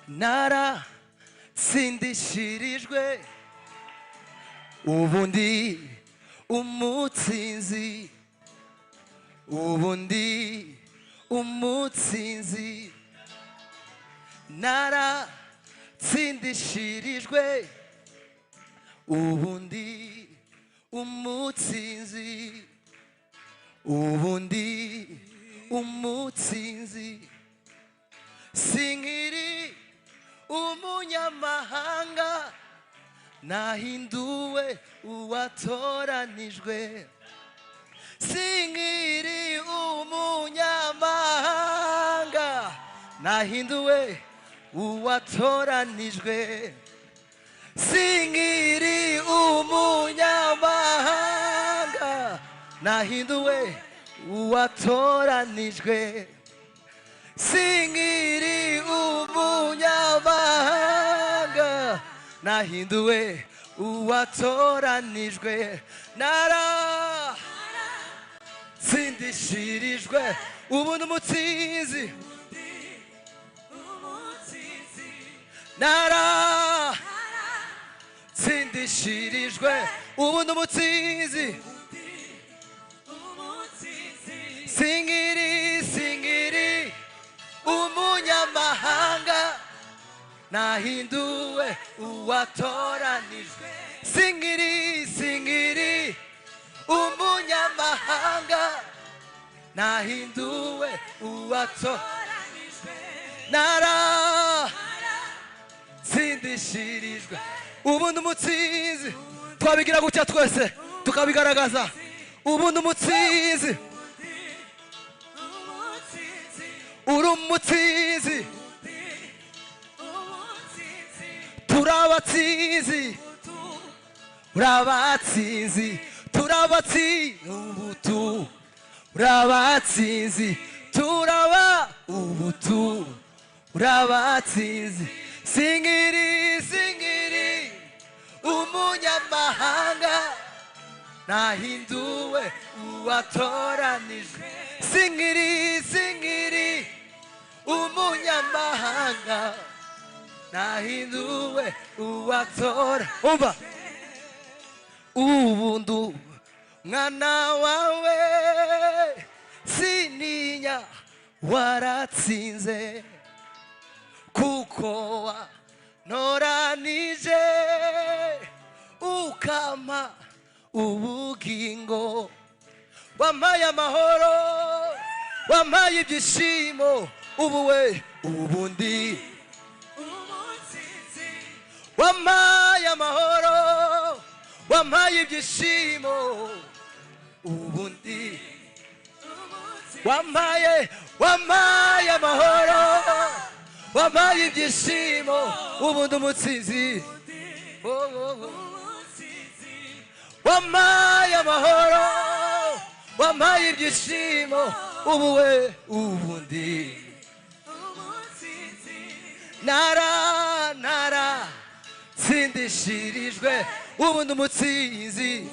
naratsindishirijwe ubundi umutsinzi ubundi umutsinzi naratsindishirijwe ubundi umutsinzi ubundi umutsinzi sinkiri umunyamahanga nahinduwe uwatoranijwe sinkiri umunyamahanga nahinduwe uwatoranijwe sinkiri umunyamahanga nahinduwe uwatoranijwe sinkiri umunyamahanga nahinduwe uwatoranijwe naratsindishirijwe ubu n'umutsinzi naratsindishirijwe ubu n'umutsinzi sinkiri umunyamahanga nahinduwe uwatoranijwe sinkiri umunyamahanga nahinduwe uwatoranijwe naratsindishirijwe ubu n'umutsinzi twabigira gutya twese tukabigaragaza ubu n'umutsinzi uri umutsinzi turabatsinzi urabatsinzi turabatsinzi ubutu urabatsinzi turaba ubutu urabatsinzi sinkiri umunyamahanga nahinduwe uwatoranijwe sinkiri umunyamahanga nahinduwe uwatora umva ubundu mwana wawe sininya waratsinze kuko wanoranije ukama ubugingo wampaye amahoro wampaye ibyishimo ubuwe ubundi wampaye amahoro wampaye ibyishimo ubundi wampaye amahoro wampaye ibyishimo ubundi umutsinzi wampaye amahoro wampaye ibyishimo ubuwe ubundi naratsindishirijwe ubundi umutsinzi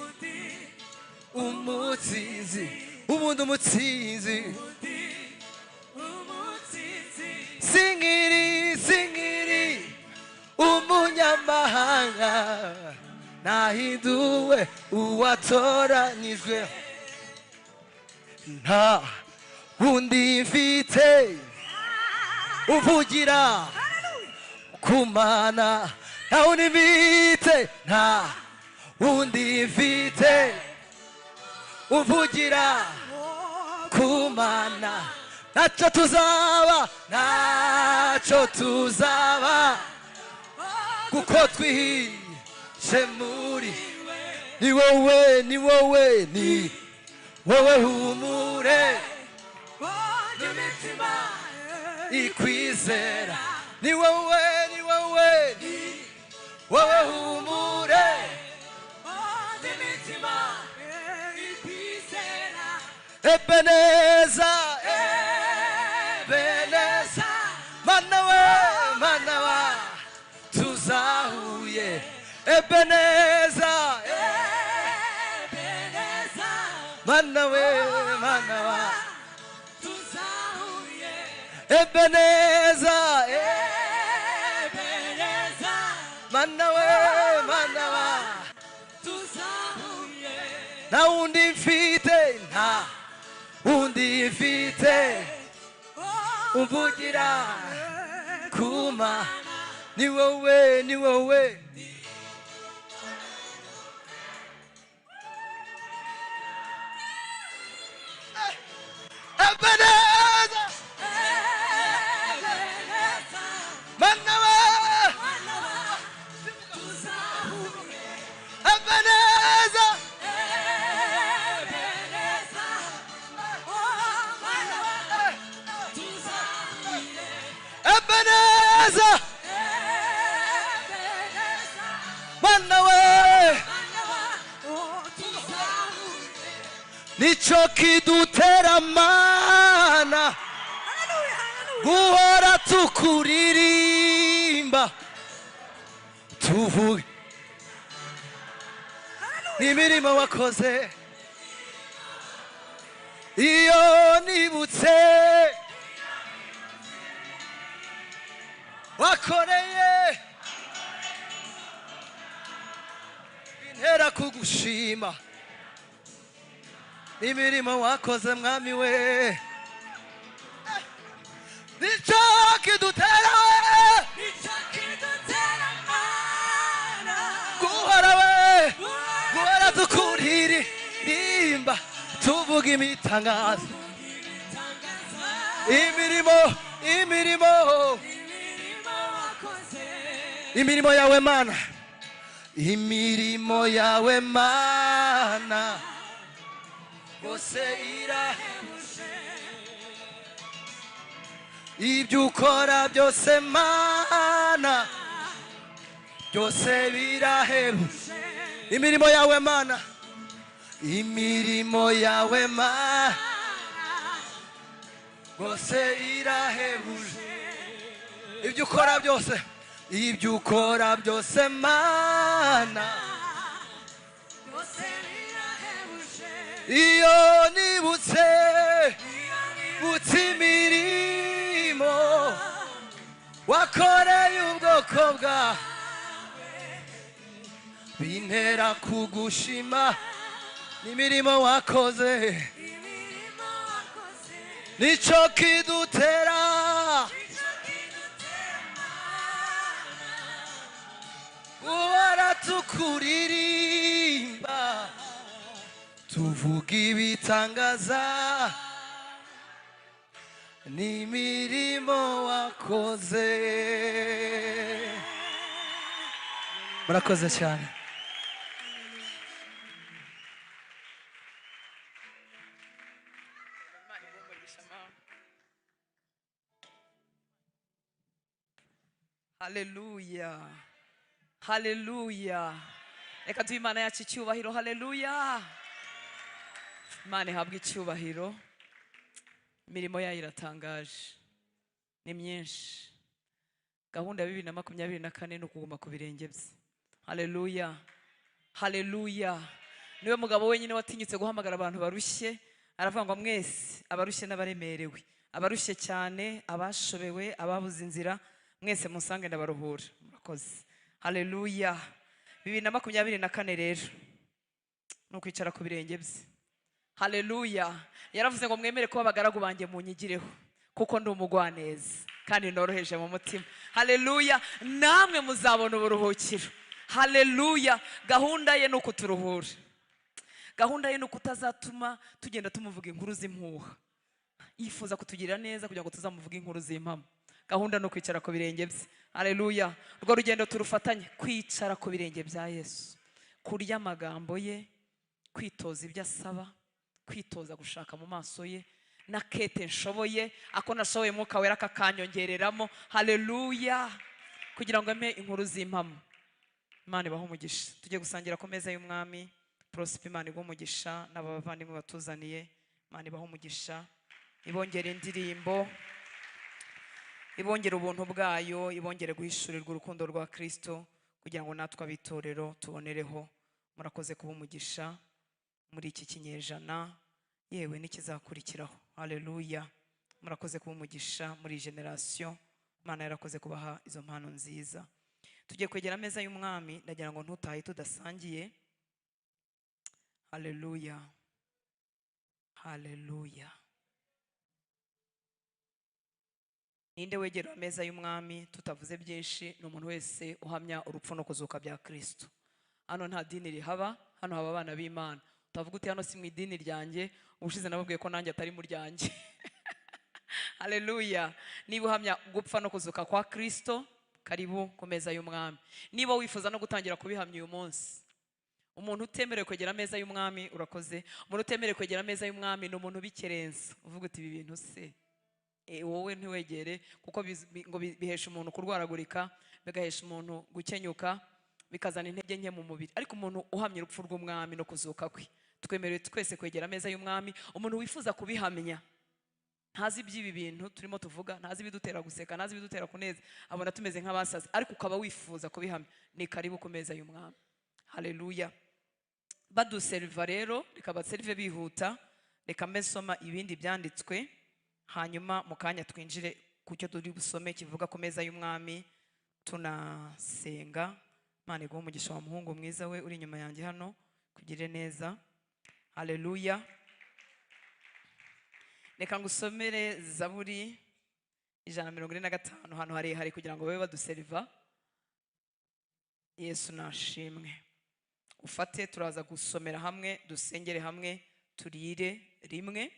ubundi umutsinzi sinkiri umunyamahanga nahinduwe uwatoranijwe nta wundi mfite uvugira kumana nta wundi mfite nta wundi mfite uvugira kumana ntacyo tuzaba kuko twihishe muri ni wowe humure n'imitima ikwizera ni wowe humure n'imitima ikwizera Ebeneza manawa tuzahuye Ebeneza manawa tuzahuye Ebeneza wese umvugira kuma ni wowe ni wowe Ebeneza Manawa Ebeneza Ebeneza Manawa nicho kidutera mana guhora tukuririmba tuvuge n'imirimo wakoze iyo nibutse wakoreye bintera kugushima imirimo wakoze mwami we nicho kidutera guhora we guhora tukuririmba tuvuga imitangazo imirimo yawe mana imirimo yawe mana yose irahebuje ibyo ukora byose mana byose birahebuje imirimo yawe mana imirimo yawe mana byose irahebuje ibyo ukora byose mana iyo nibutse imirimo wakoreye ubwoko bwawe bintera kugushima n'imirimo wakoze nico kidutera guhora tukuririmba tuvuga ibitangaza n'imirimo wakoze murakoze cyane Hallelujah. Hallelujah. Reka duhe Imana yacu icyubahiro. Hallelujah. Imana ihabwe icyubahiro. Imirimo yayo iratangaje. Ni myinshi. Gahunda ya 2024 ni ukuguma ku birenge bye. Hallelujah. Hallelujah. Niwe mugabo wenyine watinyitse guhamagara abantu barushye. Aravuga ngo mwese abarushye n'abaremerewe. Abarushye cyane, abashobewe, ababuze inzira, mwese musange ndabaruhura. Murakoze. Hallelujah. 2024 rero nukwicara ku birenge bye. Hallelujah. Yaravuze ngo mwemere ko abagaragu banjye munyigireho kuko ndi umugwaneza kandi noroheje mu mutima. Hallelujah. Namwe muzabona uburuhukiro. Hallelujah. Gahunda ye nuko turuhura. Gahunda ye nuko utazatuma tugenda tumuvuga inkuru z'impuha. Yifuza kutugira neza kugira ngo tuzamuvuga inkuru z'impamo. Gahunda no kwicara ku birenge bye. Hallelujah. Urwo rugendo turufatanye kwicara ku birenge bya Yesu. Kurya amagambo ye, kwitoza ibyo asaba, kwitoza gushaka mu maso ye, na kete nshoboye, ako nashoboye Mwuka Wera kakanyongereramo. Hallelujah. Kugira ngo ame inkuru z'impamo. Imana ibahe umugisha. Tujye gusangira ku meza y'umwami. Prosper Imana ibahe umugisha n'abavandimwe batuzaniye. Imana ibahe umugisha. Ibongere indirimbo. Ibongere ubuntu bwayo, ibongere guhishurirwa urukundo rwa Kristo kugira ngo natwe abitorero tubonereho. Murakoze kuba umugisha muri iki kinyejana yewe n'ikizakurikiraho. Hallelujah. Murakoze kuba umugisha muri generation. Imana yarakoze kubaha izo mpano nziza. Tugiye kwegera ameza y'umwami, ndagira ngo ntutahe tudasangiye. Hallelujah. Hallelujah. ninde wegera ameza y'umwami tutavuze byinshi? Ni umuntu wese uhamya urupfu no kuzuka bya Kristo. Hano nta dini rihaba, hano haba abana b'Imana. Utavuga uti hano si mu idini ryanjye, ubushize nababwiye ko nanjye atari mu ryanjye. Haleluya. Niba uhamya gupfa no kuzuka kwa Kristo, karibu ku meza y'umwami. Niba wifuza no gutangira kubihamya uyu munsi, umuntu utemerewe kwegera ameza y'umwami, urakoze. Umuntu utemerewe kwegera ameza y'umwami ni umuntu bikerenza. Uvuga uti ibi bintu se wowe ntiwegere, kuko ngo bihesha umuntu kurwaragurika, bigahesha umuntu gukenyuka, bikazana intege nke mu mubiri. Ariko umuntu uhamya urupfu rw'umwami no kuzuka kwe, twemerewe twese kwegera ameza y'umwami. Umuntu wifuza kubihamya, ntazi iby'ibi bintu turimo tuvuga, ntazi ibidutera guseka, ntazi ibidutera kuneza, abona tumeze nk'abasazi, ariko ukaba wifuza kubihamya, ni karibu ku meza y'umwami. Haleluya. Baduseriva rero, reka baserive bihuta. Reka mbe nsoma ibindi byanditswe, hanyuma mu kanya twinjire ku cyo turi busome kivuga ku meza y'umwami, tunasenga. Imana iguhe umugisha wa muhungu mwiza we uri inyuma yanjye hano, kugire neza. Haleluya. Reka ngusomere Zaburi 145, hano harehare kugira ngo babe baduseriva. Yesu nashimwe. Ufate, turaza gusomera hamwe, dusengere hamwe, turire rimwe.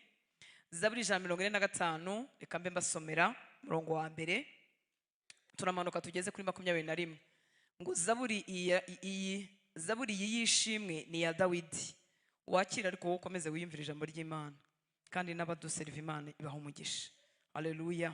Zaburi 145, reka mbe mbasomera murongo wa mbere, turamanuka tugeze kuri 21. Ngo Zaburi iyi yishimwe ni ya Dawidi. Wakira ariko wowe ukomeze wiyumvira ijambo ry'Imana, kandi n'abaduseriva Imana ibaha umugisha. Haleluya.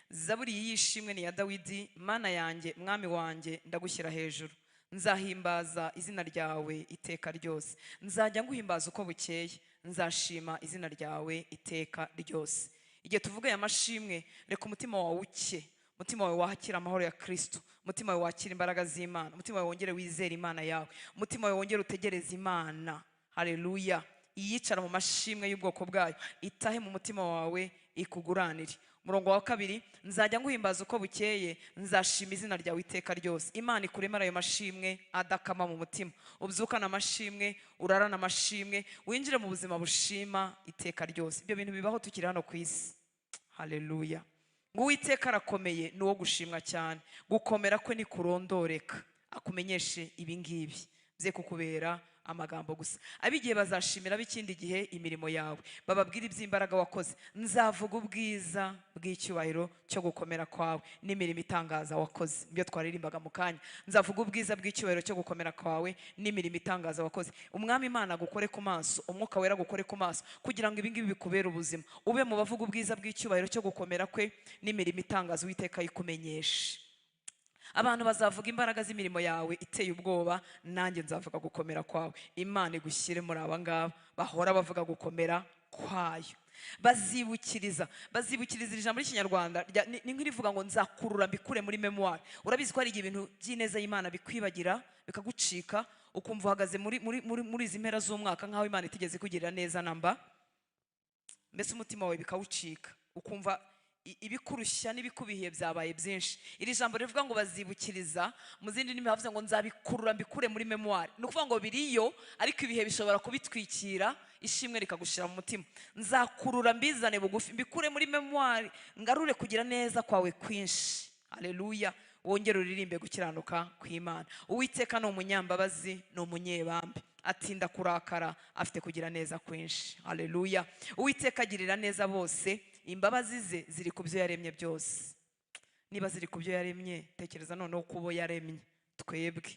Zaburi iyi yishimwe ni ya Dawidi. Mana yanjye, mwami wanjye, ndagushyira hejuru. Nzahimbaza izina ryawe iteka ryose. Nzajya nguhimbaza uko bukeye. Nzashima izina ryawe iteka ryose. Igihe tuvuga aya mashimwe, reka umutima wawe uke, umutima wawe wakira amahoro ya Kristo, umutima wawe wakira imbaraga z'Imana, umutima wawe wongere wizere Imana yawe, umutima wawe wongere utegereze Imana. Haleluya. Iyicara mu mashimwe y'ubwoko bwayo itahe mu mutima wawe ikuguranire. Murongo wa kabiri, nzajya nguhimbaza uko bukeye, nzashima izina ryawe iteka ryose. Imana ikuremera ayo mashimwe adakama mu mutima, ubyukana amashimwe, urarana amashimwe, winjire mu buzima bushima iteka ryose. Ibyo bintu bibaho tukiri hano ku isi. Haleluya. Ngo Uwiteka arakomeye, ni uwo gushimwa cyane, gukomera kwe nikurondoreka. Akumenyeshe ibi ngibi bye kukubera amagambo gusa. Abigiye bazashimira b'ikindi gihe imirimo yawe, bababwira iby'imbaraga wakoze. Nzavuga ubwiza bw'icyubahiro cyo gukomera kwawe n'imirimo itangaza wakoze. Ibyo twaririmbaga mu kanya. Nzavuga ubwiza bw'icyubahiro cyo gukomera kwawe n'imirimo itangaza wakoze. Umwami Imana gukore ku maso, umwuka wera gukore ku maso, kugira ngo ibingibi bikubere ubuzima. Ube mu bavuga ubwiza bw'icyubahiro cyo gukomera kwe n'imirimo itangaza Uwiteka yikumenyeshe. Abantu bazavuga imbaraga z'imirimo yawe iteye ubwoba, nanjye nzavuga gukomera kwawe. Imana igushyire muri aba ngaba bahora bavuga gukomera kwayo. Bazibukiriza ijambo ry'ikinyarwanda ni nk'irivuga ngo nzakurura mbikure muri memoire. Urabizi ko hari igihe ibintu by'ineza y'Imana bikwibagira, bikagucika, ukumva uhagaze muri izi mpera z'umwaka nk'aho Imana itigeze kugirira neza namba, mbese umutima wawe bikawucika, ukumva ibikurushya n'ibikubihiye byabaye byinshi. Iri jambo rivuga ngo bazibukiriza, mu zindi ndimi havuze ngo nzabikurura mbikure muri memoire. Ni ukuvuga ngo biriyo, ariko ibihe bishobora kubitwikira, ishimwe rikagushira mu mutima. Nzakurura mbizane bugufi, mbikure muri memoire, ngarure kugira neza kwawe kwinshi. Haleluya. Wongere uririmbe gukiranuka kw'Imana. Uwiteka ni umunyambabazi, ni umunyebambe, atinda kurakara, afite kugira neza kwinshi. Haleluya. Uwiteka agirira neza bose, imbabazi ze ziri ku byo yaremye byose. Niba ziri ku byo yaremye, tekereza noneho kubo yaremye twebwe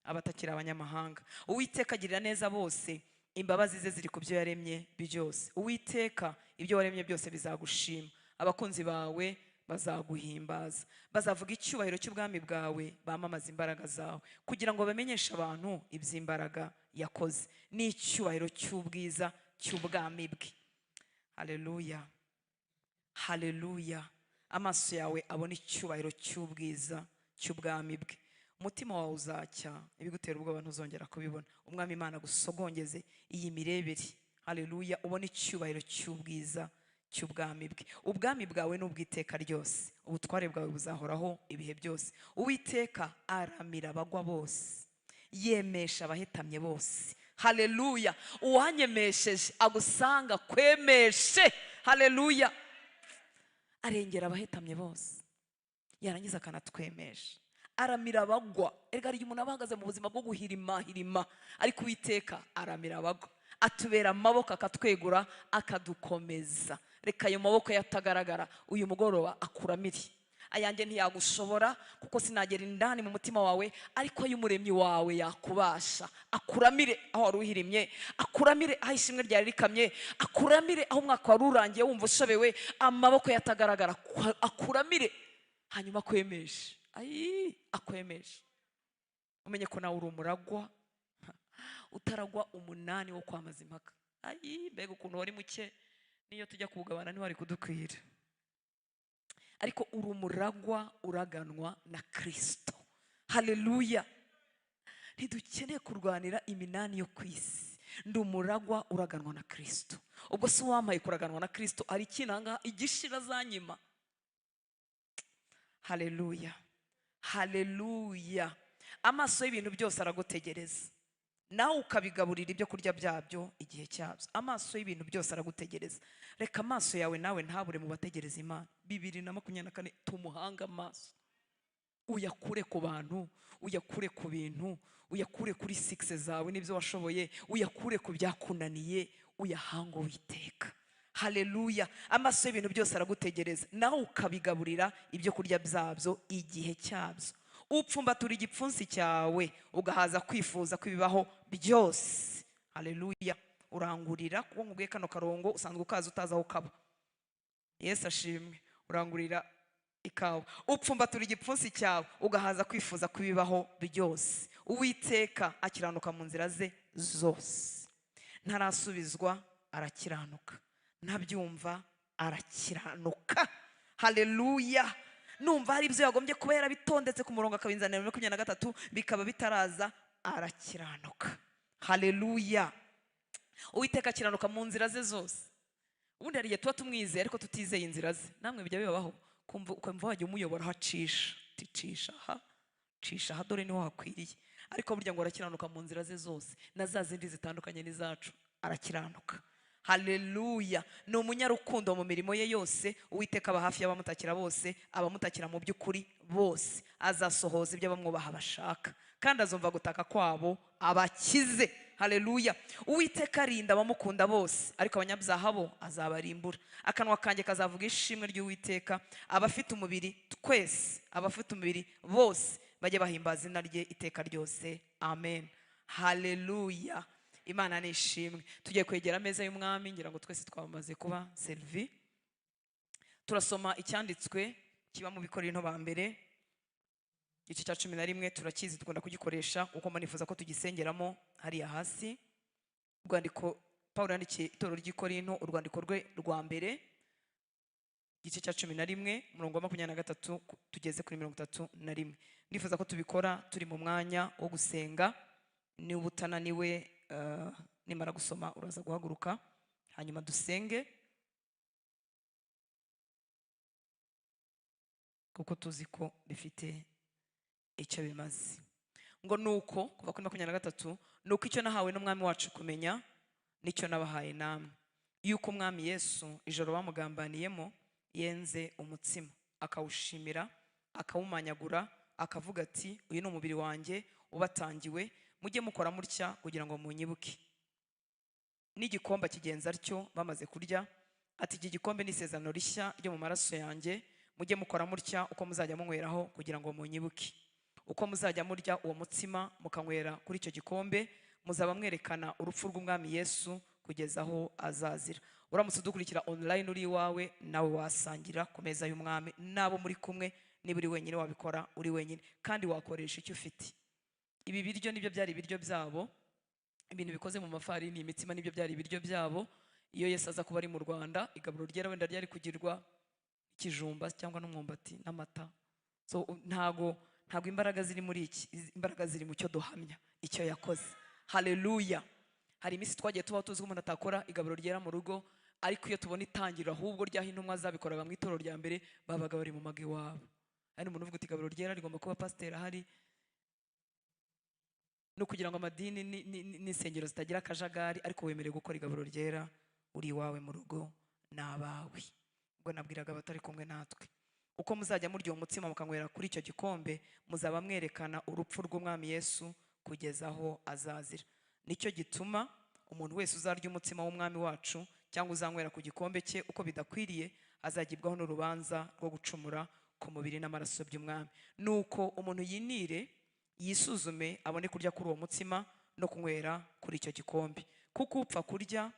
abatakira abanyamahanga. Uwiteka agirira neza bose, imbabazi ze ziri ku byo yaremye byose. Uwiteka ibyo waremye byose bizagushima, abakunzi bawe bazaguhimbaza, bazavuga icyubahiro cy'ubwami bwawe, bamamaza imbaraga zawe, kugira ngo bamenyeshe abantu iby'imbaraga yakoze n'icyubahiro cy'ubwiza cy'ubwami bwe. Haleluya. Haleluya. Amaso yawe abona icyubahiro cy'ubwiza cy'ubwami bwe. Umutima wawe uzacya, ibigutera ubwoba ntuzongera kubibona. Umwami Imana gusogongeze iyi mirebere. Haleluya. Ubona icyubahiro cy'ubwiza cy'ubwami bwe. Ubwami bwawe n'ubwiteka ryose, ubutware bwawe buzahoraho ibihe byose. Uwiteka aramira abagwa bose, yemesha abahetamye bose. Haleluya. Uwanyemesheje agusanga kwemeshe. Haleluya. Arengera abahetamye bose. yarangiza akanatwemesha. Aramira abagwa. Erega hari umuntu abahagaze mu buzima bwo guhirima ariko Uwiteka aramira abagwa, atubera amaboko akatwegura akadukomeza. Reka ayo maboko yatagaragara uyu mugoroba akuramire. Ayanjye ntiyagushobora kuko sinagera indani mu mutima wawe, ariko ay'umuremyi wawe yakubasha. Akuramire aho wari uhirimye, akuramire aho ishimwe ryari rikamye, akuramire aho umwaka wari urangiye wumva ushobewe, amaboko yatagaragara akuramire, hanyuma akwemeshe. Akwemeshe. Umenye ko nawe uri umuragwa, utaragwa umunani wo kwamaza impaka. Mbega ukuntu wari muke, niyo tujya kuwugabana ntiwari kudukwira. Ariko uri umuragwa uraganwa na Kristo. Haleluya. Ntidukeneye kurwanira iminani yo kwisi. Ndi umuragwa uraganwa na Kristo. Ubwo se uwampaye kuraganwa na Kristo ari kinanga igishira zanyima. Haleluya. Haleluya. Amaso y'ibintu byose aragutegereza, nawe ukabigaburira ibyo kurya byabyo igihe cyabyo. Amaso y'ibintu byose aragutegereza. Reka amaso yawe nawe ntabure mu bategereza Imana. 2024 tumuhanga amaso, uyakure ku bantu, uyakure ku bintu, uyakure kuri 6 zawe n'ibyo washoboye, uyakure ku byakunaniye, uyahanga Uwiteka. Haleluya. Amaso y'ibintu byose aragutegereza, nawe ukabigaburira ibyo kurya byabyo igihe cyabyo. Upfumbatura igipfunsi cyawe ugahaza kwifuza kwibibaho byose. Haleluya. Urangurira kuko nkubwiye kano karongo usanzwe ukaza utaza aho kaba. Yesu ashimwe. Urangurira ikawa. Upfumbatura igipfunsi cyawe ugahaza kwifuza kwibibaho byose. Uwiteka akiranuka mu nzira ze zose. Ntarasubizwa arakiranuka, ntabyumva arakiranuka. Haleluya. Numva hari ibyo yagombye kuba yarabitondetse ku murongo akabinzanira 23 bikaba bitaraza, arakiranuka. Haleluya. Uwiteka akiranuka mu nzira ze zose. Ubundi hari igihe tuba tumwizeye ariko tutizeye inzira ze. Namwe bijya bibabaho kumva wajya umuyobora hacisha, cisha dore niho hakwiriye. Ariko burya ngo arakiranuka mu nzira ze zose, na za zindi zitandukanye n'izacu arakiranuka. Haleluya. Ni umunyarukundo mu mirimo ye yose. Uwiteka aba hafi y'abamutakira bose, abamutakira mu by'ukuri bose. Azasohoza ibyo bamwubaha bashaka, kandi azumva gutaka kwabo abakize. Haleluya. Uwiteka arinda abamukunda bose, ariko abanyabyaha bo azabarimbura. Akanwa kanjye kazavuga ishimwe ry'Uwiteka. Abafite umubiri twese, abafite umubiri bose bajye bahimbaza izina rye iteka ryose. Amen. Haleluya. Imana nishimwe. Tugiye kwegera ameza y'umwami, ngira ngo twese twamaze kuba servi. Turasoma icyanditswe kiba mu Bikorinto ba mbere igice cya 11. Turakizi, dukunda kugikoresha uko manifuza ko tugisengeramo hariya hasi. Urwandiko Paulo yandikiye itorero ry'Ikorinto, urwandiko rwe rwa mbere igice cya 11 umurongo wa 23 tugeze kuri 31. Ndifuza ko tubikora turi mu mwanya wo gusenga. Ni ubutananiwe nimara gusoma uraza guhaguruka hanyuma dusenge, kuko tuzi ko bifite icyo bimaze. Ngo nuko kuva kuri 23, nuko icyo nahawe n'umwami wacu kumenya nicyo nabahaye namwe, yuko umwami Yesu ijoro bamugambaniyemo yenze umutsima akawushimira, akawumanyagura, akavuga ati uyu ni umubiri wanjye ubatangiwe, mujye mukora mutya kugira ngo munyibuke. N'igikombe kigenza atyo bamaze kurya, ati iki gikombe ni isezerano rishya ryo mu maraso yanjye, mujye mukora mutya uko muzajya munyweraho kugira ngo munyibuke. Uko muzajya murya uwo mutsima mukanywera kuri icyo gikombe, muzaba mwerekana urupfu rw'umwami Yesu kugeza aho azazira. Uramutse udukurikira online uri iwawe, nawe wasangira ku meza y'umwami nabo muri kumwe. Niba uri wenyine wabikora uri wenyine, kandi wakoresha icyo ufite. Ibi biryo nibyo byari ibiryo byabo, ibintu bikoze mu mafarini, imitsima nibyo byari ibiryo byabo. Iyo Yesu aza kuba ari mu Rwanda, igaburo ryera wenda ryari kugirwa ikijumba cyangwa n'umwumbati n'amata. So ntago imbaraga ziri muri iki, imbaraga ziri mu cyo duhamya icyo yakoze. Haleluya. Hari iminsi twagiye tuba tuzi ko umuntu atakora igaburo ryera mu rugo, ariko iyo tubona itangiriro ahubwo ryaho intumwa zabikoraga mu itorero rya mbere, babaga bari mu magi wabo. Hari umuntu uvuga uti igaburo ryera rigomba kuba pasiteri ahari, no kugira ngo amadini n'insengero zitagira akajagari, ariko wemerewe gukora igaburo ryera uri iwawe mu rugo n'abawe. Ubwo nabwiraga abatari kumwe natwe, uko muzajya murya uwo mutsima mukanywera kuri icyo gikombe muzaba mwerekana urupfu rw'umwami Yesu kugeza aho azazira. Nicyo gituma umuntu wese uzarya umutsima w'umwami wacu cyangwa uzanywera ku gikombe cye uko bidakwiriye azagibwaho n'urubanza rwo gucumura ku mubiri n'amaraso by'umwami. Nuko umuntu yinire yisuzume abone kurya kuri uwo mutsima no kunywera kuri icyo gikombe, kuko upfa kurya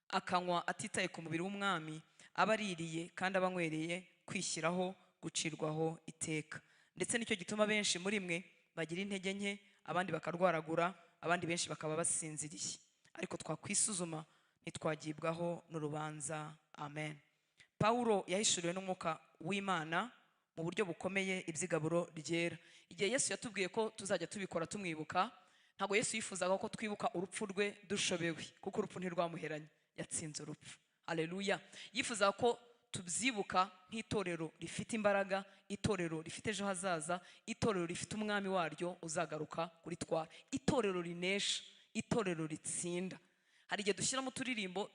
akanywa atitaye ku mubiri w'umwami aba aririye kandi aba anywereye kwishyiraho gucirwaho iteka. Ndetse nicyo gituma benshi muri mwe bagira intege nke, abandi bakarwaragura, abandi benshi bakaba basinziriye. Ariko twakwisuzuma ntitwagibwaho n'urubanza. Amen. Pawulo yahishuriwe n'umwuka w'Imana mu buryo bukomeye iby'igaburo ryera. Igihe Yesu yatubwiye ko tuzajya tubikora tumwibuka, ntabwo Yesu yifuzaga ko twibuka urupfu rwe dushobewe, kuko urupfu ntirwamuheranye, yatsinze urupfu. Haleluya. Yifuzaga ko tubyibuka nk'itorero rifite imbaraga, itorero rifite ejo hazaza, itorero rifite umwami waryo uzagaruka kuritwara, itorero rinesha, itorero ritsinda. Hari igihe dushyiramo uturirimbo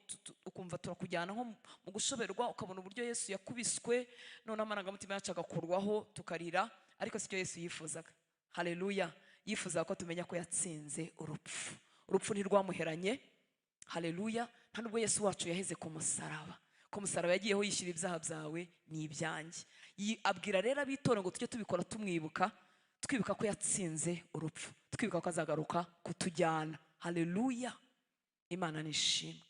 ukumva turakujyana nko mu gushoberwa, ukabona uburyo Yesu yakubiswe none amarangamutima yacu agakurwaho tukarira, ariko sicyo Yesu yifuzaga. Haleluya. Yifuzaga ko tumenya ko yatsinze urupfu. Urupfu ntirwamuheranye. Haleluya. Nta nubwo Yesu wacu yaheze ku musaraba. Ku musaraba yagiyeho yishyura ibyaha byawe n'ibyanjye. Abwira rero ab'itorero ngo tujye tubikora tumwibuka, twibuka ko yatsinze urupfu, twibuka ko azagaruka kutujyana. Haleluya. Imana nishimwe.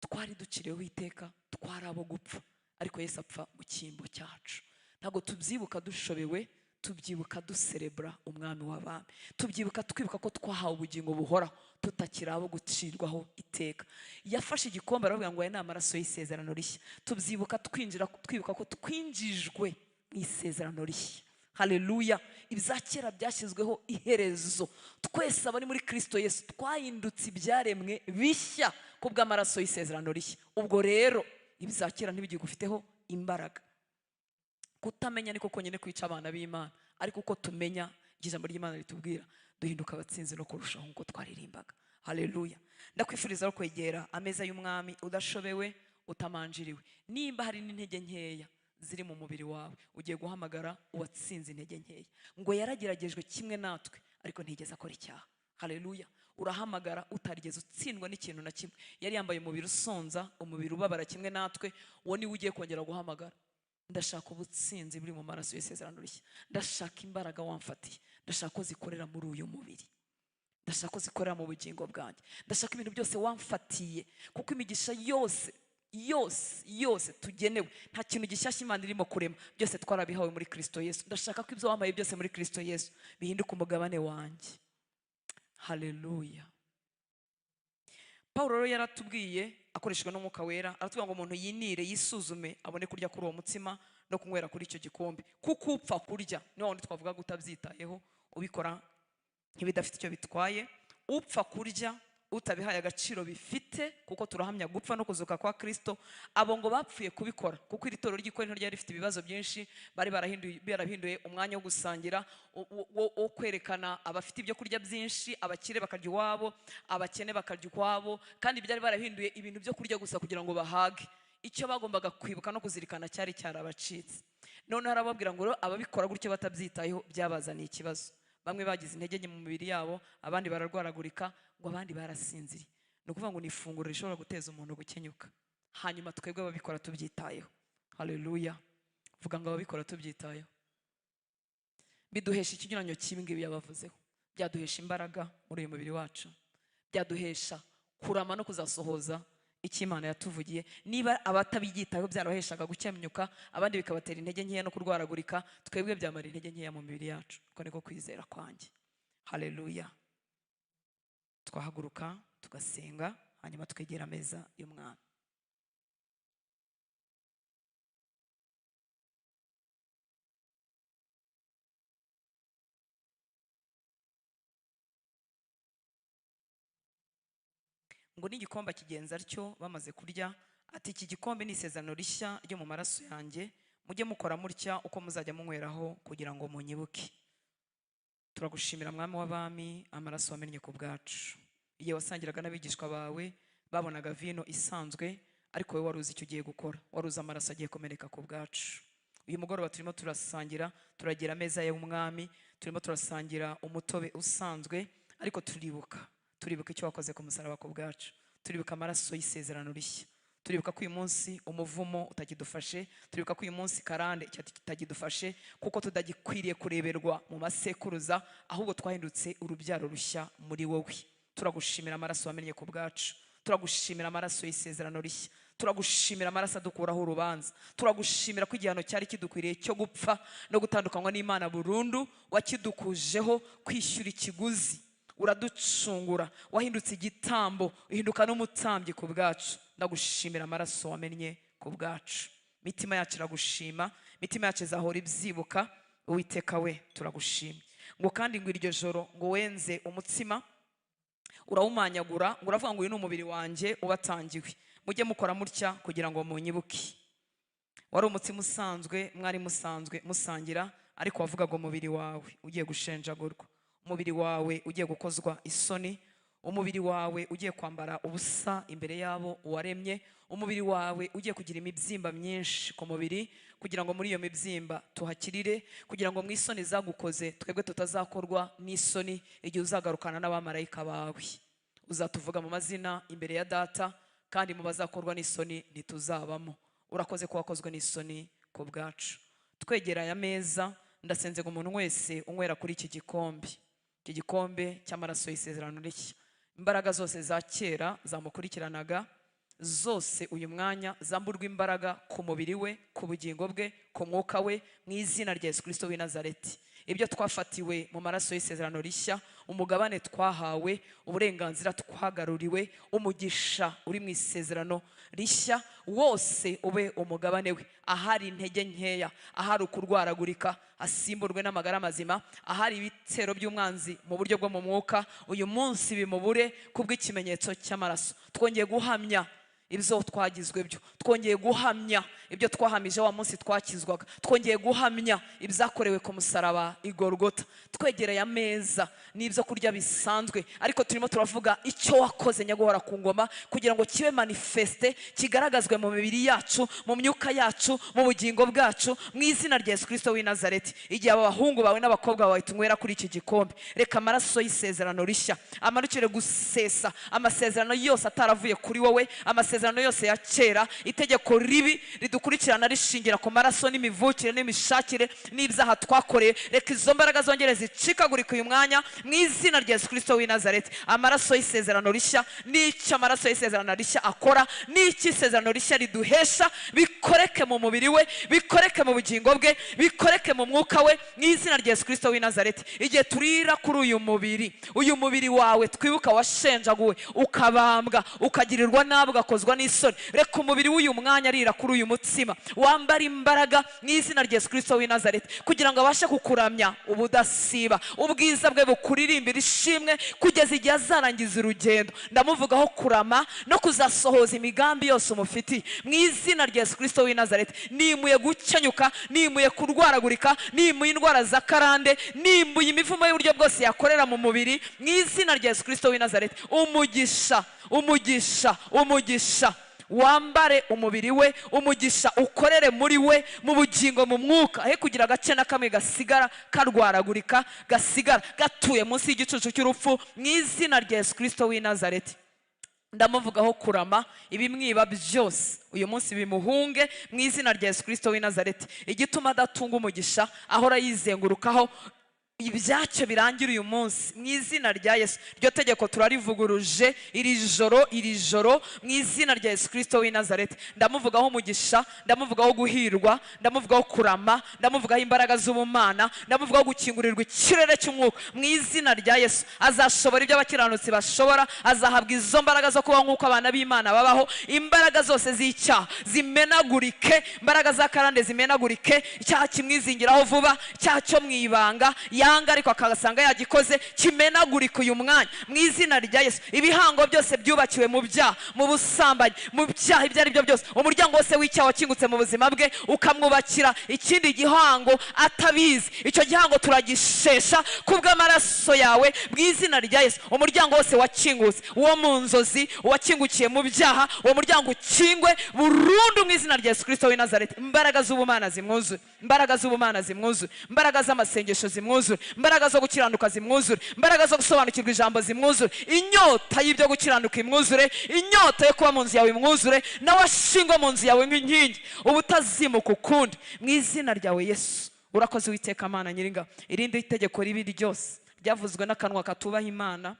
Twari duciriyeho iteka, twari abo gupfa, ariko Yesu apfa mu cyimbo cyacu. Ntabwo tubyibuka dushobewe, tubyibuka duserebura umwami w'abami, tubyibuka twibuka ko twahawe ubugingo buhoraho, tutakiri abo gucirwaho iteka. Yafashe igikombe aravuga ngo aya ni amaraso y'isezerano rishya. Tubyibuka twibuka ko twinjijwe mu isezerano rishya. Haleluya. Ibya kera byashyizweho iherezo. Twese abari muri Kristo Yesu twahindutse ibyaremwe bishya kubw'amaraso y'isezerano rishya. Ubwo rero ibya kera ntibigifiteho imbaraga. Kutamenya niko konyine kwica abana b'Imana, ariko uko tumenya ijambo ry'Imana ritubwira duhinduka abatsinzi no kurushaho nk'uko twaririmbaga. Haleluya. Ndakwifuriza kwegera ameza y'umwami udashobewe, utamanjiriwe. Nimba hari n'intege nkeya ziri mu mubiri wawe, ugiye guhamagara uwatsinze intege nkeya, ngo yarageragejwe kimwe natwe ariko ntigeze akora icyaha. Haleluya. Urahamagara utarigeze utsindwa n'ikintu na kimwe. Yari yambaye umubiri usonza, umubiri ubabara kimwe natwe, uwo niwe ugiye kongera guhamagara. Ndashaka ubutsinzi buri mu maraso y'isezerano rishya. Ndashaka imbaraga wamfatiye, ndashaka ko zikorera muri uyu mubiri, ndashaka ko zikorera mu bugingo bwanjye, ndashaka ibintu byose wamfatiye, kuko imigisha yose tugenewe, nta kintu gishyashya Imana irimo kurema, byose twarabihawe muri Kristo Yesu. Ndashaka ko ibyo wambaye byose muri Kristo Yesu bihinduka umugabane wanjye. Haleluya. Pawulo rero yaratubwiye akoreshejwe n'umwuka wera, aratubwira ngo umuntu yinire yisuzume abone kurya kuri uwo mutsima no kunywera kuri icyo gikombe, kuko upfa kurya, niho wundi twavuga ngo utabyitayeho, ubikora nk'ibidafite icyo bitwaye. Upfa kurya utabihaye agaciro bifite, kuko turahamya gupfa no kuzuka kwa Kristo. Abo ngo bapfuye kubikora, kuko iri torero ry'Ikorinto ryari rifite ibibazo byinshi, bari barahinduye umwanya wo gusangira, wo kwerekana abafite ibyo kurya byinshi, abakire bakarya iwabo, abakene bakarya ukwabo, kandi byari barahinduye ibintu byo kurya gusa kugira ngo bahage. Icyo bagombaga kwibuka no kuzirikana cyari cyarabacitse. None harababwira ngo ababikora gutyo batabyitayeho byabazaniye ikibazo. Bamwe bagize intege nke mu mibiri yabo, abandi bararwaragurika, ngo abandi barasinziriye. Ni ukuvuga ngo ni ifunguro rishobora guteza umuntu gukenyuka. Hanyuma twebwe ababikora tubyitayeho. Haleluya. Vuga ngo ababikora tubyitayeho. Biduhesha ikinyuranyo cy'ibingibi yabavuzeho. Byaduhesha imbaraga muri uyu mubiri wacu. Byaduhesha kurama no kuzasohoza icyo Imana yatuvugiye. Niba abatabyitayeho byarabaheshaga gukenyuka, abandi bikabatera intege nkeya no kurwaragurika, twebwe byamara intege nkeya mu mibiri yacu. Uko niko kwizera kwanjye. Haleluya. Twahaguruka tugasenga, hanyuma twegera ameza y'umwami. Ngo n'igikombe kigenza atyo bamaze kurya, ati iki gikombe ni isezerano rishya ryo mu maraso yanjye, mujye mukora mutya uko muzajya munyweraho kugira ngo munyibuke. Turagushimira mwami w'abami, amaraso wamennye ku bwacu. Igihe wasangiraga n'abigishwa bawe babonaga vino isanzwe, ariko wowe wari uzi icyo ugiye gukora, wari uzi amaraso agiye kumeneka ku bwacu. uyu mugoroba turimo turasangira, turagira ameza y'umwami, turimo turasangira umutobe usanzwe, ariko turibuka icyo wakoze ku musaraba ku bwacu, turibuka amaraso y'isezerano rishya, turibuka ko uyu munsi umuvumo utakidufashe, turibuka ko uyu munsi karande itakidufashe, kuko tudagikwiriye kureberwa mu masekuruza, ahubwo twahindutse urubyaro rushya muri wowe. Turagushimira amaraso wamennye ku bwacu, turagushimira amaraso y'isezerano rishya, turagushimira amaraso adukuraho urubanza, turagushimira ko igihano cyari kidukwiriye cyo gupfa no gutandukanywa n'Imana burundu wakidukujeho kwishyura ikiguzi, uraducungura, wahindutse igitambo, uhinduka n'umutambyi ku bwacu. Ndagushimira amaraso wamennye ku bwacu. Mitima yacu iragushima, mitima yacu izahora ibyibuka. Uwiteka we turagushimye. Ngo kandi ngo iryo joro ngo wenze umutsima urawumanyagura, ngo uravuga ngo uyu ni umubiri wanjye ubatangiwe, mujye mukora mutya kugira ngo munyibuke. Wari umutsima usanzwe mwari musanzwe musangira, ariko wavugaga umubiri wawe ugiye gushenjagurwa, umubiri wawe ugiye gukozwa isoni, umubiri wawe ugiye kwambara ubusa imbere yabo uwaremye, umubiri wawe ugiye kugira imibyimba myinshi ku mubiri, kugira ngo muri iyo mibyimba tuhakirire, kugira ngo mu isoni zagukoze twebwe tutazakorwa n'isoni igihe uzagarukana n'abamarayika bawe. Uzatuvuga mu mazina imbere ya data, kandi mu bazakorwa n'isoni ntituzabamo. Urakoze ko wakozwe n'isoni ku bwacu. Twegera aya meza, ndasenze ngo umuntu wese unywera kuri iki gikombe, iki gikombe cy'amaraso y'isezerano rishya, imbaraga zose za kera zamukurikiranaga zose uyu mwanya zamburwa imbaraga ku mubiri we, ku bugingo bwe, ku mwuka we, mu izina rya Yesu Kristo w'i Nazareti. Ibyo twafatiwe mu maraso y'isezerano rishya, umugabane twahawe, uburenganzira twagaruriwe, umugisha uri mu isezerano rishya wose ube umugabane we. Ahari intege nkeya, ahari ukurwaragurika asimburwe n'amagara mazima, ahari ibitero by'umwanzi mu buryo bwo mu mwuka uyu munsi bimubure kubw'ikimenyetso cy'amaraso. Twongeye guhamya ibyo twagizwe byo, twongeye guhamya ibyo twahamije wa munsi twakizwaga, twongeye guhamya ibyakorewe ku musaraba i Golgotha. Twegereye ameza n'ibyo kurya bisanzwe, ariko turimo turavuga icyo wakoze nyaguhora ku ngoma, kugira ngo kibe manifeste, kigaragazwe mu mibiri yacu, mu myuka yacu, mu bugingo bwacu, mu izina rya Yesu Kristo w'i Nazareti. Igihe aba bahungu bawe n'abakobwa bawe tunywera kuri iki gikombe, reka amaraso y'isezerano rishya amanukire gusesa amasezerano yose ataravuye kuri wowe, amasezerano yose ya kera, itegeko ribi ridukurikirana rishingira ku maraso n'imivukire n'imishakire n'ibyaha twakoreye. Reka izo mbaraga zongere zicikagurika uyu mwanya mu izina rya Yesu Kristo w'i Nazareti. Amaraso y'isezerano rishya, n'icyo amaraso y'isezerano rishya akora, n'icyo isezerano rishya riduhesha, bikoreke mu mubiri we, bikoreke mu bugingo bwe, bikoreke mu mwuka we, mu izina rya Yesu Kristo w'i Nazareti. Igihe turira kuri uyu mubiri wawe twibuka washenjaguwe, ukabambwa, ukagirirwa nabi, ugakozwa n'isoni, reka umubiri w'uyu mwanya arira kuri uyu mutsima wambara imbaraga mu izina rya Yesu Kristo w'i Nazareti, kugira ngo abashe kukuramya ubudasiba, ubwiza bwe bukuririmbira ishimwe kugeza igihe azarangiza urugendo. Ndamuvugaho kurama no kuzasohoza imigambi yose umufitiye mu izina rya Yesu Kristo w'i Nazareti. Nimuye gukenyuka, nimuye kurwaragurika, nimuye indwara za karande, nimuye imivumo y'uburyo bwose yakorera mu mubiri mu izina rya Yesu Kristo w'i Nazareti. Umugisha wambare umubiri we, umugisha ukorere muri we, mu bugingo, mu mwuka, he kugira agace na kamwe gasigara karwaragurika, gasigara gatuye munsi y'igicucu cy'urupfu mu izina rya Yesu Kristo w'i Nazareti. Ndamuvugaho kurama, ibimwiba byose uyu munsi bimuhunge mu izina rya Yesu Kristo w'i Nazareti. Igituma adatunga umugisha ahora yizengurukaho, ibyacyo birangira uyu munsi mu izina rya Yesu. Iryo tegeko turarivuguruje iri joro mu izina rya Yesu Kristo w'i Nazareti. Ndamuvugaho umugisha, ndamuvugaho guhirwa, ndamuvugaho kurama, ndamuvugaho imbaraga z'ubumana, ndamuvugaho gukingurirwa ikirere cy'umwuka mu izina rya Yesu. Azashobora ibyo abakiranutsi bashobora, azahabwa izo mbaraga zo kubaho nk'uko abana b'Imana babaho. Imbaraga zose z'icyaha zimenagurike, imbaraga za karande zimenagurike, icyaha kimwizingiraho vuba, icyaha cyo mu ibanga yanga ariko akasanga yagikoze kimenagurika uyu mwanya mu izina rya Yesu. Ibihango byose byubakiwe mu byaha, mu busambanyi, mu byaha ibyo ari byo byose, umuryango wose w'icyaha wakingutse mu buzima bwe ukamwubakira ikindi gihango atabizi, icyo gihango turagishesha kubw'amaraso yawe mu izina rya Yesu. Umuryango wose wakingutse, uwo mu nzozi, uwakingukiye mu byaha, uwo muryango ukingwe burundu mu izina rya Yesu Kristo w'i Nazareti. Imbaraga z'ubumana zimwuzure, imbaraga z'ubumana zimwuzure, imbaraga z'amasengesho zimwuzure, imbaraga zo gukiranuka zimwuzure, imbaraga zo gusobanukirwa ijambo zimwuzure, inyota y'ibyo gukiranuka imwuzure, inyota yo kuba mu nzu yawe imwuzure, nawe ashingwe mu nzu yawe nk'inkingi ubutazimuka ukundi mu izina ryawe Yesu. Urakoze Uwiteka Mana Nyiringa. Irindi itegeko ribi ryose ryavuzwe n'akanwa katubaha Imana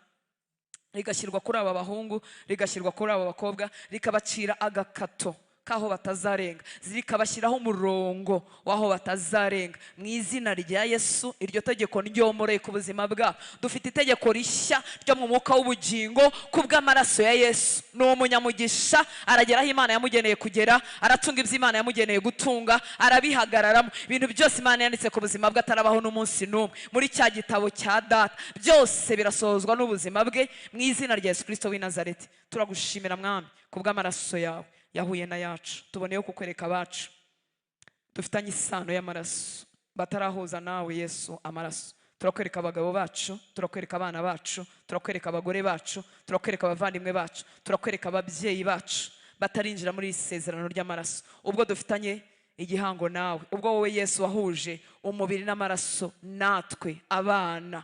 rigashyirwa kuri aba bahungu, rigashyirwa kuri aba bakobwa, rikabacira agakato kaho batazarenga, zikabashyiraho umurongo waho batazarenga mu izina rya Yesu. Iryo tegeko ryomoreye ku buzima bwabo. Dufite itegeko rishya ryo mu mwuka w'ubugingo kubw'amaraso ya Yesu. Ni umunyamugisha, arageraho Imana yamugeneye kugera, aratunga ibyo Imana yamugeneye gutunga, arabihagararamo. Ibintu byose Imana yanditse ku buzima bwe atarabaho n'umunsi n'umwe muri cya gitabo cya data, byose birasohozwa n'ubuzima bwe mu izina rya Yesu Kristo w'i Nazareti. Turagushimira Mwami kubw'amaraso yawe yahuye na yacu. Tuboneyeho kukwereka abacu dufitanye isano y'amaraso batarahuza nawe Yesu amaraso. Turakwereka abagabo bacu, turakwereka abana bacu, turakwereka abagore bacu, turakwereka abavandimwe bacu, turakwereka ababyeyi bacu batarinjira muri isezerano ry'amaraso. Ubwo dufitanye igihango nawe, ubwo wowe Yesu wahuje umubiri n'amaraso natwe abana,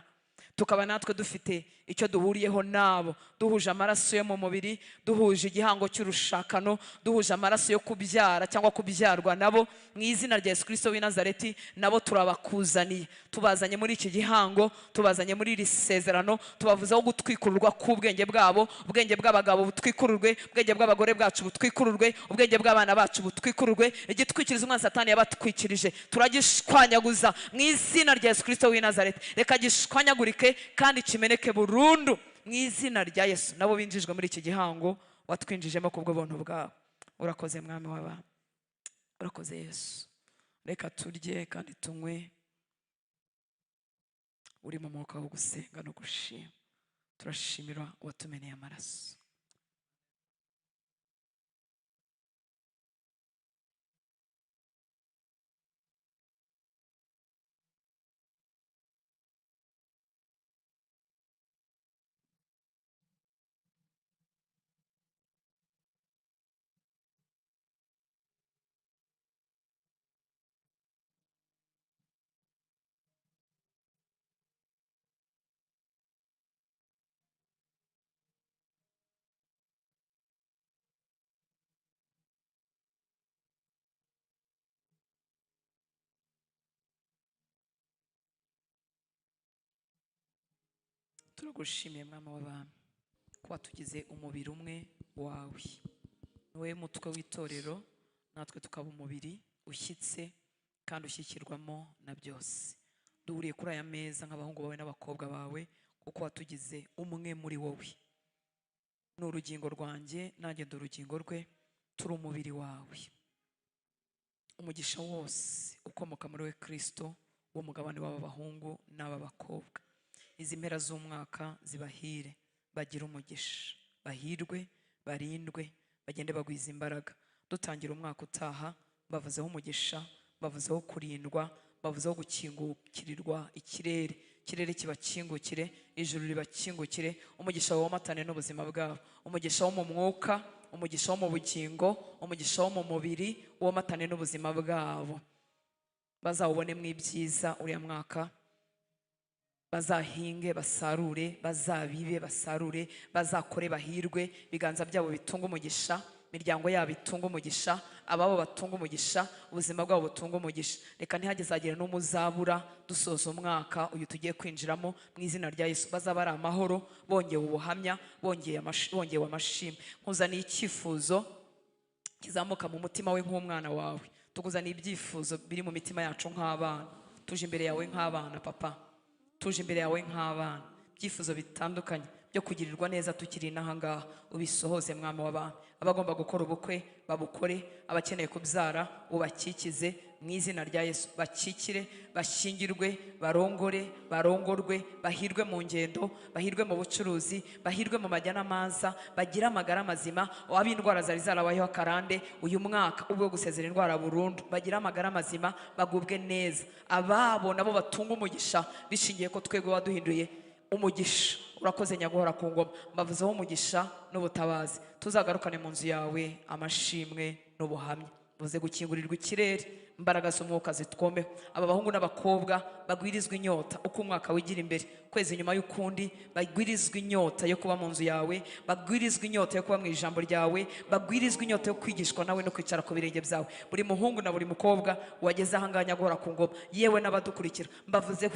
tukaba natwe dufite icyo duhuriyeho nabo, duhuje amaraso yo mu mubiri, duhuje igihango cy'urushakano, duhuje amaraso yo kubyara cyangwa kubyarwa nabo mu izina rya Yesu Kristo w'i Nazareti. Nabo turabakuzaniye, tubazanye muri iki gihango, tubazanye muri iri sezerano, tubavuzeho gutwikururwa k'ubwenge bwabo, ubwenge bw'abagabo butwikururwe, ubwenge bw'abagore bwacu butwikururwe, ubwenge bw'abana bacu butwikururwe. Igitwikiriza umwana Satani yabatwikirije turagishwanyaguza mu izina rya Yesu Kristo w'i Nazareti. Reka gishwanyagurike kandi kimeneke burundu mu izina rya Yesu. Nabo binjijwe muri iki gihango watwinjijemo kubwo buntu bwawe. Urakoze Mwami w'abantu, urakoze Yesu. Reka turye kandi tunywe uri mu mwuka wo gusenga no gushima. Turashimira uwatumeneye amaraso. Turagushimiye Mwami w'abami kuba tugize umubiri umwe wawe. Niwe mutwe w'itorero, natwe tukaba umubiri ushyitse kandi ushyikirwamo na byose. Duhuriye kuri aya meza nk'abahungu bawe n'abakobwa bawe kuko watugize umwe muri wowe. Ni urugingo rwanjye nanjye ndi urugingo rwe, turi umubiri wawe. Umugisha wose ukomoka muri we Kristo wo mugabane w'aba bahungu n'aba bakobwa. Izi mpera z'umwaka zibahire, bagira umugisha, bahirwe, barindwe, bagende bagwiza imbaraga. Dutangira umwaka utaha bavuzeho umugisha, bavuzeho kurindwa, bavuzeho gukingukirirwa ikirere. Ikirere kibakingukire, ijuru ribakingukire, umugisha womatane n'ubuzima bwabo, umugisha wo mu mwuka, umugisha wo mu bugingo, umugisha wo mu mubiri womatane n'ubuzima bwabo. Bazawubonemo ibyiza uriya mwaka, bazahinge basarure, bazabibe basarure, bazakore bahirwe, biganza byabo bitunga umugisha, miryango yabo itunga umugisha, ababo batunga umugisha, ubuzima bwabo butunga umugisha. Reka ntihagezagire n'umuzabura dusoza umwaka uyu tugiye kwinjiramo mu izina rya Yesu. Bazaba ari amahoro, bongeye ubuhamya, bongeye amashimwe. Nkuzaniye icyifuzo kizamuka mu mutima we nk'umwana wawe. Tukuzaniye ibyifuzo biri mu mitima yacu nk'abana. Tuje imbere yawe nk'abana Papa, tuje imbere yawe nk'abana. Ibyifuzo bitandukanye byo kugirirwa neza tukiri n'ahangaha ubisohoze Mwami w'abantu. Abagomba gukora ubukwe babukore, abakeneye kubyara ubakikize, mu izina rya Yesu. Bakikire, bashyingirwe, barongorwe, bahirwe mu ngendo, bahirwe mu bucuruzi, bahirwe mu majya n'amaza, bagire amagara mazima. Ab'indwara zari zarabayeho akarande, uyu mwaka ubwo gusezera indwara burundu, bagire amagara mazima, bagubwe neza. Ababo nabo batunga umugisha bishingiye ko twebwe waduhinduye umugisha. Urakoze Nyaguhora ku ngoma, mbavuzeho umugisha n'ubutabazi. Tuzagarukane mu nzu yawe amashimwe n'ubuhamya. Buze gukingurirwa ikirere, imbaraga z'umwuka zitwomeho. Aba bahungu n'abakobwa bagwirizwa inyota uko umwaka wigira imbere, kwezi nyuma y'ukundi, bagwirizwa inyota yo kuba mu nzu yawe, bagwirizwa inyota yo kuba mu ijambo ryawe, bagwirizwa inyota yo kwigishwa nawe no kwicara ku birenge byawe. Buri muhungu na buri mukobwa wageze ahanganya Nyaguhora ku ngoma, yewe n'abadukurikira, mbavuzeho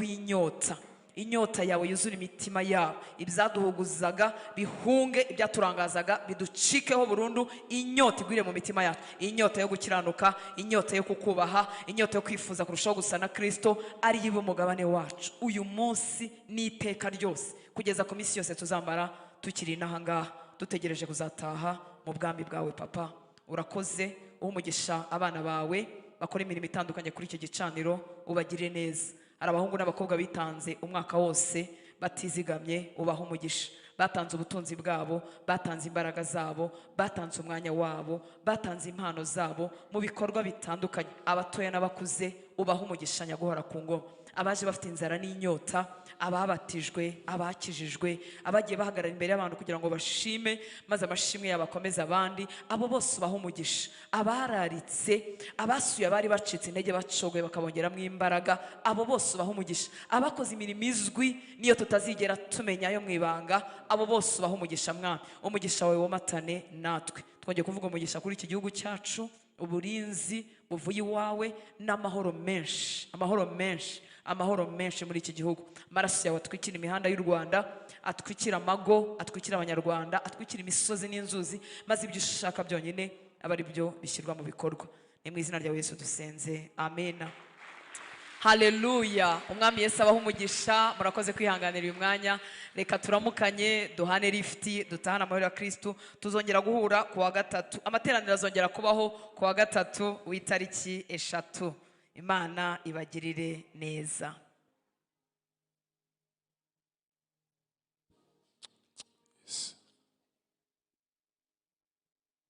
inyota yawe yuzura imitima yabo, ibyaduhuguzaga bihunge, ibyaturangazaga biducikeho burundu. Inyota igwire mu mitima yacu, inyota yo gukiranuka, inyota yo kukubaha, inyota yo kwifuza kurushaho gusa na Kristo, ari yiwe umugabane wacu uyu munsi n'iteka ryose, kugeza ku minsi yose tuzamara tukiri inahangaha dutegereje kuzataha mu bwami bwawe. Papa urakoze, umugisha abana bawe bakora imirimo itandukanye kuri icyo gicaniro, ubagire neza. Hari abahungu n'abakobwa bitanze umwaka wose batizigamye, ubaha umugisha. Batanze ubutunzi bwabo, batanze imbaraga zabo, batanze umwanya wabo, batanze impano zabo mu bikorwa bitandukanye. Abatoya n'abakuze ubaha umugisha Nyaguhora ku ngoma. Abaje bafite inzara n'inyota, ababatijwe, abakijijwe, abagiye bahagarara imbere y'abantu kugira ngo bashime, maze amashimwe yabo akomeza abandi, abo bose ubaha umugisha. Abararitse, abasuye abari bacitse intege bacogoye bakabongeramo imbaraga, abo bose ubaha umugisha. Abakoze imirimo izwi niyo tutazigera tumenya yo mu ibanga, abo bose ubaha umugisha Mwami. Umugisha wawe womatane natwe. Twongeye kuvuga umugisha kuri iki gihugu cyacu, uburinzi buvuye iwawe, n'amahoro menshi, amahoro menshi muri iki gihugu. Amaraso yawe atwikira imihanda y'u Rwanda, atwikira amago, atwikira abanyarwanda, atwikira imisozi n'inzuzi, maze ibyo ushaka byonyine aba ari byo bishyirwa mu bikorwa. Ni mu izina rya Yesu dusenze, amen. Haleluya. Umwami Yesu abaho umugisha. Murakoze kwihanganira uyu mwanya. Reka turamukanye, duhane lifti, dutahana amahoro ya Kristo. Tuzongera guhura ku wa gatatu. Amateraniro azongera kubaho ku wa gatatu w'itariki 3. Imana ibagirire neza.